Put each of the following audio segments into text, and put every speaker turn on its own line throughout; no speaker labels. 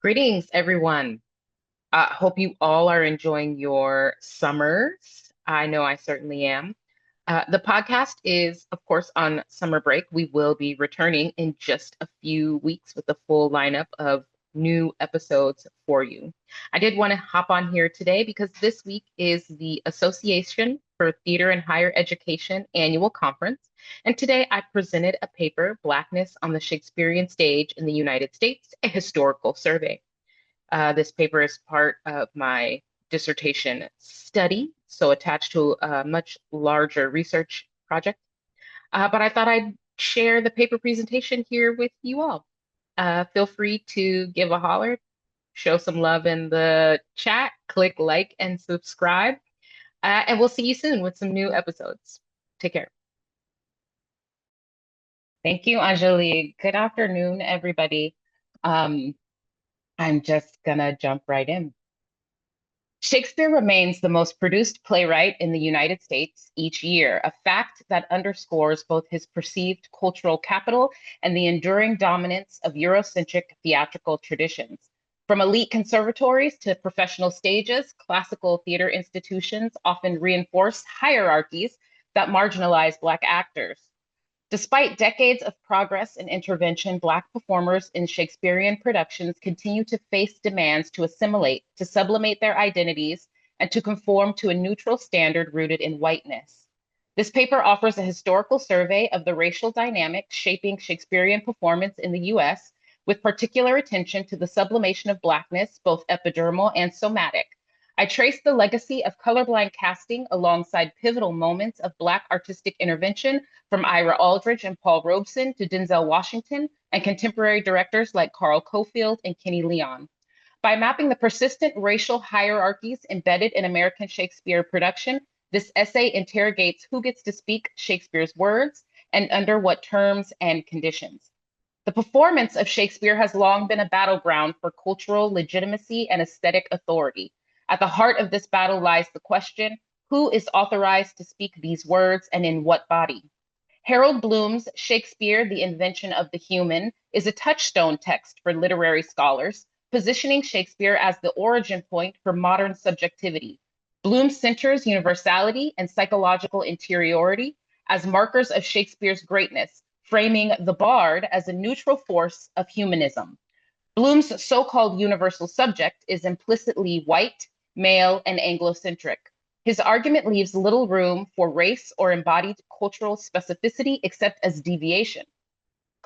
Greetings, everyone. Hope you all are enjoying your summers. I know I certainly am. The podcast is, of course, on summer break. We will be returning in just a few weeks with a full lineup of new episodes for you. I did want to hop on here today because this week is the Association for Theater and Higher Education annual conference. And today I presented a paper, Blackness on the Shakespearean Stage in the United States, a historical survey. This paper is part of my dissertation study, so attached to a much larger research project. But I thought I'd share the paper presentation here with you all. Feel free to give a holler, show some love in the chat, click like and subscribe, and we'll see you soon with some new episodes. Take care. Thank you, Anjali. Good afternoon, everybody. Um, I'm just gonna jump right in. Shakespeare remains the most produced playwright in the United States each year, a fact that underscores both his perceived cultural capital and the enduring dominance of Eurocentric theatrical traditions. From elite conservatories to professional stages, classical theater institutions often reinforce hierarchies that marginalize Black actors. Despite decades of progress and intervention, Black performers in Shakespearean productions continue to face demands to assimilate, to sublimate their identities, and to conform to a neutral standard rooted in whiteness. This paper offers a historical survey of the racial dynamics shaping Shakespearean performance in the US, with particular attention to the sublimation of Blackness, both epidermal and somatic. I trace the legacy of colorblind casting alongside pivotal moments of Black artistic intervention from Ira Aldridge and Paul Robeson to Denzel Washington and contemporary directors like Carl Cofield and Kenny Leon. By mapping the persistent racial hierarchies embedded in American Shakespeare production, this essay interrogates who gets to speak Shakespeare's words and under what terms and conditions. The performance of Shakespeare has long been a battleground for cultural legitimacy and aesthetic authority. At the heart of this battle lies the question, who is authorized to speak these words and in what body? Harold Bloom's Shakespeare, The Invention of the Human, is a touchstone text for literary scholars, positioning Shakespeare as the origin point for modern subjectivity. Bloom centers universality and psychological interiority as markers of Shakespeare's greatness, framing the bard as a neutral force of humanism. Bloom's so-called universal subject is implicitly white, male, and Anglo-centric. His argument leaves little room for race or embodied cultural specificity except as deviation.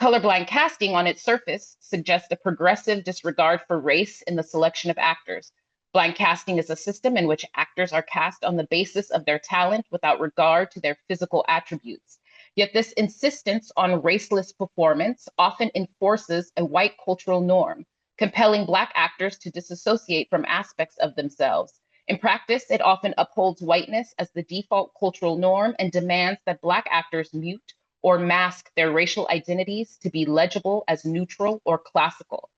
Colorblind casting on its surface suggests a progressive disregard for race in the selection of actors. Blind casting is a system in which actors are cast on the basis of their talent without regard to their physical attributes. Yet this insistence on raceless performance often enforces a white cultural norm, compelling Black actors to disassociate from aspects of themselves. In practice, it often upholds whiteness as the default cultural norm and demands that Black actors mute or mask their racial identities to be legible as neutral or classical.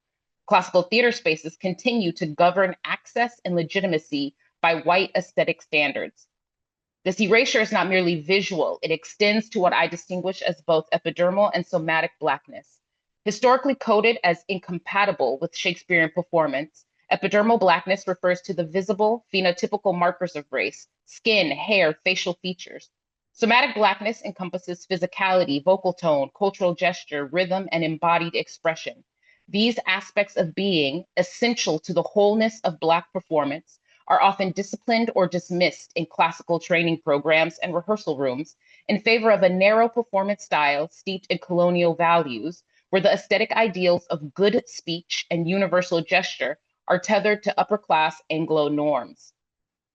Classical theater spaces continue to govern access and legitimacy by white aesthetic standards. This erasure is not merely visual, it extends to what I distinguish as both epidermal and somatic Blackness. Historically coded as incompatible with Shakespearean performance, epidermal Blackness refers to the visible phenotypical markers of race, skin, hair, facial features. Somatic Blackness encompasses physicality, vocal tone, cultural gesture, rhythm, and embodied expression. These aspects of being, essential to the wholeness of Black performance, are often disciplined or dismissed in classical training programs and rehearsal rooms in favor of a narrow performance style steeped in colonial values, where the aesthetic ideals of good speech and universal gesture are tethered to upper-class Anglo norms.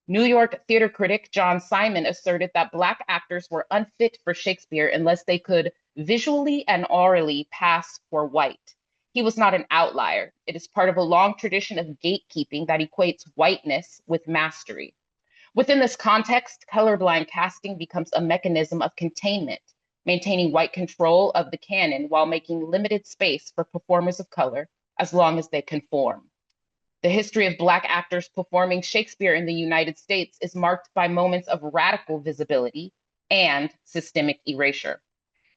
New York theater critic John Simon asserted that Black actors were unfit for Shakespeare unless they could visually and orally pass for white. He was not an outlier. It is part of a long tradition of gatekeeping that equates whiteness with mastery. Within this context, colorblind casting becomes a mechanism of containment, maintaining white control of the canon while making limited space for performers of color as long as they conform. The history of Black actors performing Shakespeare in the United States is marked by moments of radical visibility and systemic erasure.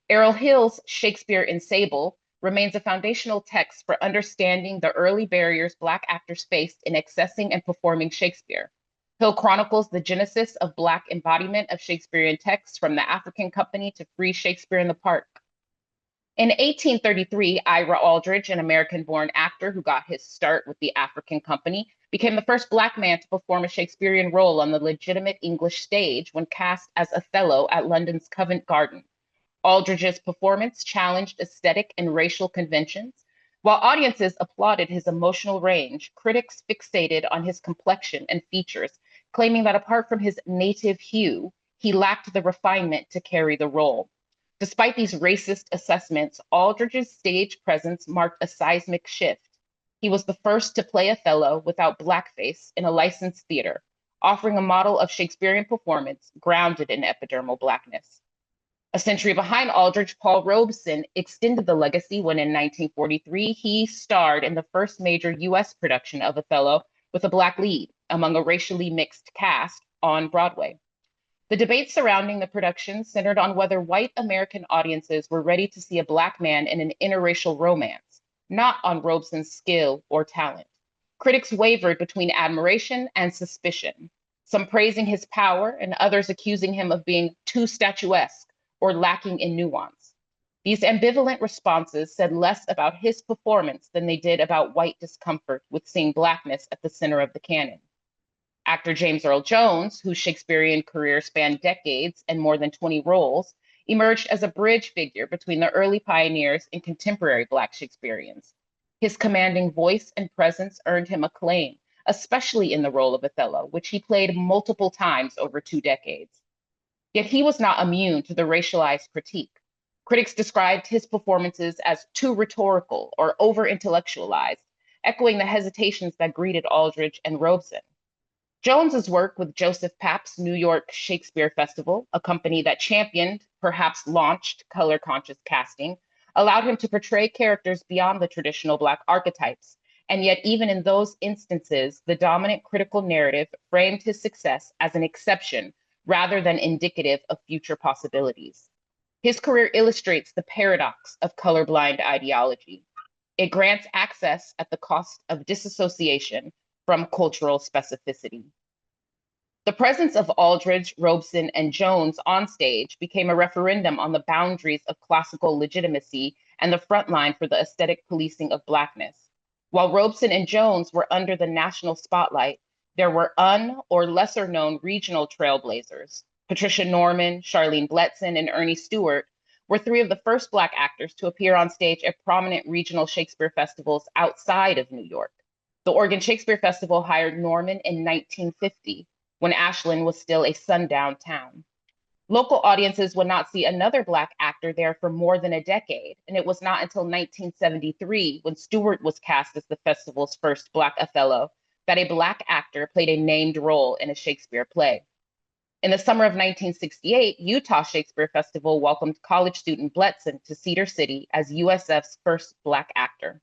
Errol Hill's Shakespearean Sable remains a foundational text for understanding the early barriers Black actors faced in accessing and performing Shakespeare. Hill chronicles the genesis of Black embodiment of Shakespearean texts from the African Company to Free Shakespeare in the Park. In 1833, Ira Aldridge, an American-born actor who got his start with the African Company, became the first Black man to perform a Shakespearean role on the legitimate English stage when cast as Othello at London's Covent Garden. Aldridge's performance challenged aesthetic and racial conventions. While audiences applauded his emotional range, critics fixated on his complexion and features, claiming that apart from his native hue, he lacked the refinement to carry the role. Despite these racist assessments, Aldridge's stage presence marked a seismic shift. He was the first to play Othello without blackface in a licensed theater, offering a model of Shakespearean performance grounded in epidermal Blackness. A century behind Aldridge, Paul Robeson extended the legacy when in 1943 he starred in the first major US production of Othello with a Black lead among a racially mixed cast on Broadway. The debate surrounding the production centered on whether white American audiences were ready to see a Black man in an interracial romance, not on Robeson's skill or talent. Critics wavered between admiration and suspicion, some praising his power and others accusing him of being too statuesque or lacking in nuance. These ambivalent responses said less about his performance than they did about white discomfort with seeing Blackness at the center of the canon. Actor James Earl Jones, whose Shakespearean career spanned decades and more than 20 roles, emerged as a bridge figure between the early pioneers and contemporary Black Shakespeareans. His commanding voice and presence earned him acclaim, especially in the role of Othello, which he played multiple times over 2 decades. Yet he was not immune to the racialized critique. Critics described his performances as too rhetorical or over-intellectualized, echoing the hesitations that greeted Aldridge and Robeson. Jones's work with Joseph Papp's New York Shakespeare Festival, a company that championed, perhaps launched, color-conscious casting, allowed him to portray characters beyond the traditional Black archetypes. And yet, even in those instances, the dominant critical narrative framed his success as an exception rather than indicative of future possibilities. His career illustrates the paradox of colorblind ideology. It grants access at the cost of disassociation from cultural specificity. The presence of Aldridge, Robeson, and Jones on stage became a referendum on the boundaries of classical legitimacy and the front line for the aesthetic policing of Blackness. While Robeson and Jones were under the national spotlight, there were or lesser known regional trailblazers. Patricia Norman, Charlene Bletson, and Ernie Stewart were 3 of the first Black actors to appear on stage at prominent regional Shakespeare festivals outside of New York. The Oregon Shakespeare Festival hired Norman in 1950, when Ashland was still a sundown town. Local audiences would not see another Black actor there for more than a decade, and it was not until 1973, when Stewart was cast as the festival's first Black Othello, that a Black actor played a named role in a Shakespeare play. In the summer of 1968, Utah Shakespeare Festival welcomed college student Bletson to Cedar City as USF's first Black actor.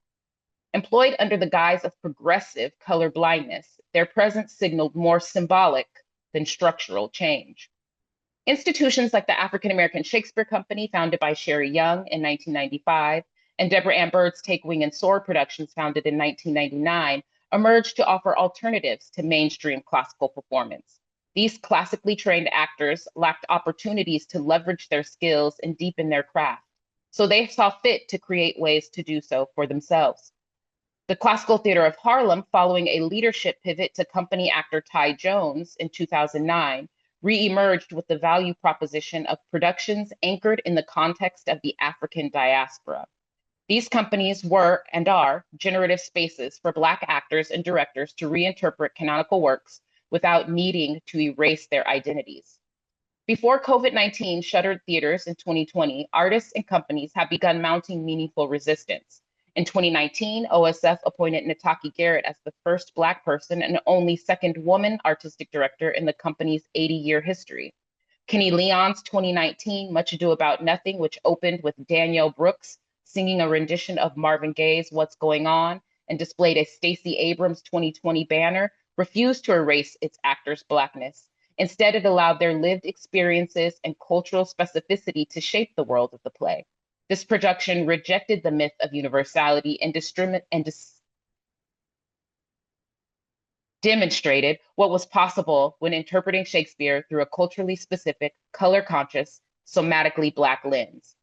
Employed under the guise of progressive color blindness, their presence signaled more symbolic than structural change. Institutions like the African American Shakespeare Company, founded by Sherry Young in 1995, and Deborah Ann Bird's Take Wing and Soar Productions, founded in 1999, emerged to offer alternatives to mainstream classical performance. These classically trained actors lacked opportunities to leverage their skills and deepen their craft, so they saw fit to create ways to do so for themselves. The Classical Theater of Harlem, following a leadership pivot to company actor Ty Jones in 2009, re-emerged with the value proposition of productions anchored in the context of the African diaspora. These companies were and are generative spaces for Black actors and directors to reinterpret canonical works without needing to erase their identities. Before COVID-19 shuttered theaters in 2020, artists and companies have begun mounting meaningful resistance. In 2019, OSF appointed Nataki Garrett as the first Black person and only second woman artistic director in the company's 80-year history. Kenny Leon's 2019 Much Ado About Nothing, which opened with Danielle Brooks singing a rendition of Marvin Gaye's What's Going On and displayed a Stacey Abrams 2020 banner, refused to erase its actors' Blackness. Instead, it allowed their lived experiences and cultural specificity to shape the world of the play. This production rejected the myth of universality and demonstrated what was possible when interpreting Shakespeare through a culturally specific, color-conscious, somatically Black lens.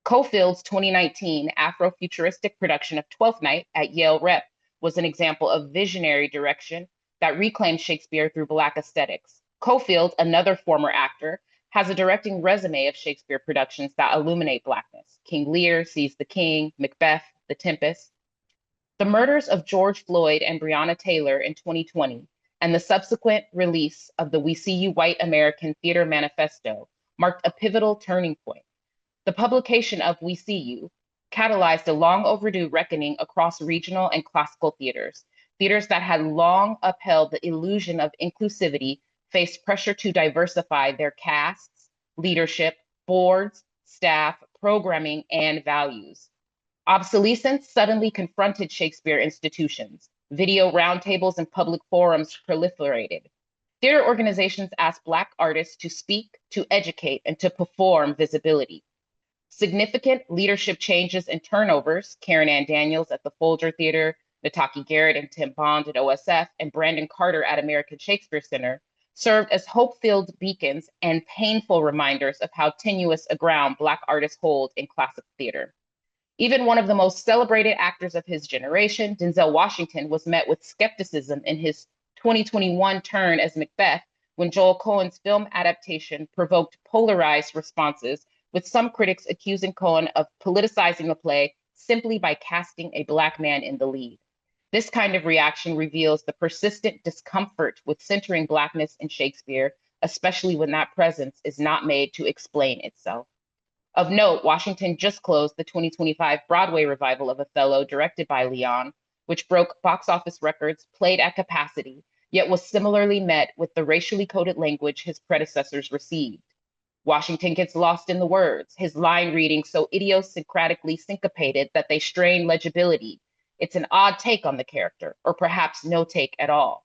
Cofield's 2019 Afrofuturistic production of Twelfth Night at Yale Rep was an example of visionary direction that reclaimed Shakespeare through Black aesthetics. Cofield, another former actor, has a directing resume of Shakespeare productions that illuminate Blackness: King Lear, Seize the King, Macbeth, The Tempest. The murders of George Floyd and Breonna Taylor in 2020 and the subsequent release of the We See You White American Theater Manifesto marked a pivotal turning point. The publication of We See You catalyzed a long overdue reckoning across regional and classical theaters. Theaters that had long upheld the illusion of inclusivity faced pressure to diversify their casts, leadership, boards, staff, programming, and values. Obsolescence suddenly confronted Shakespeare institutions. Video roundtables and public forums proliferated. Theater organizations asked Black artists to speak, to educate, and to perform visibility. Significant leadership changes and turnovers, Karen Ann Daniels at the Folger Theater, Nataki Garrett and Tim Bond at OSF, and Brandon Carter at American Shakespeare Center, served as hope-filled beacons and painful reminders of how tenuous a ground Black artists hold in classic theater. Even one of the most celebrated actors of his generation, Denzel Washington, was met with skepticism in his 2021 turn as Macbeth when Joel Coen's film adaptation provoked polarized responses, with some critics accusing Coen of politicizing the play simply by casting a Black man in the lead. This kind of reaction reveals the persistent discomfort with centering Blackness in Shakespeare, especially when that presence is not made to explain itself. Of note, Washington just closed the 2025 Broadway revival of Othello, directed by Leon, which broke box office records, played at capacity, yet was similarly met with the racially coded language his predecessors received. Washington gets lost in the words, his line reading so idiosyncratically syncopated that they strain legibility. It's an odd take on the character, or perhaps no take at all.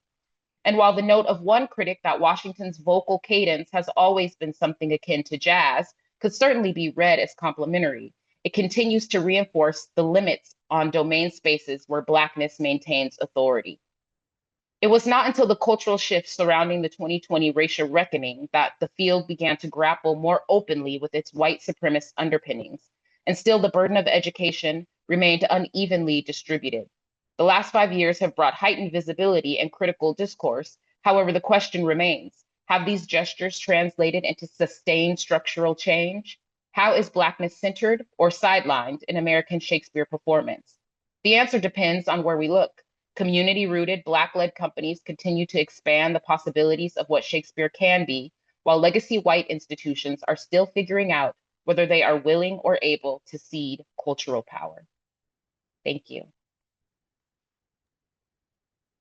And while the note of one critic that Washington's vocal cadence has always been something akin to jazz could certainly be read as complimentary, it continues to reinforce the limits on domain spaces where Blackness maintains authority. It was not until the cultural shift surrounding the 2020 racial reckoning that the field began to grapple more openly with its white supremacist underpinnings, and still the burden of education remained unevenly distributed. The last 5 years have brought heightened visibility and critical discourse. However, the question remains, have these gestures translated into sustained structural change? How is Blackness centered or sidelined in American Shakespeare performance? The answer depends on where we look. Community-rooted, Black-led companies continue to expand the possibilities of what Shakespeare can be, while legacy white institutions are still figuring out whether they are willing or able to cede cultural power. Thank you.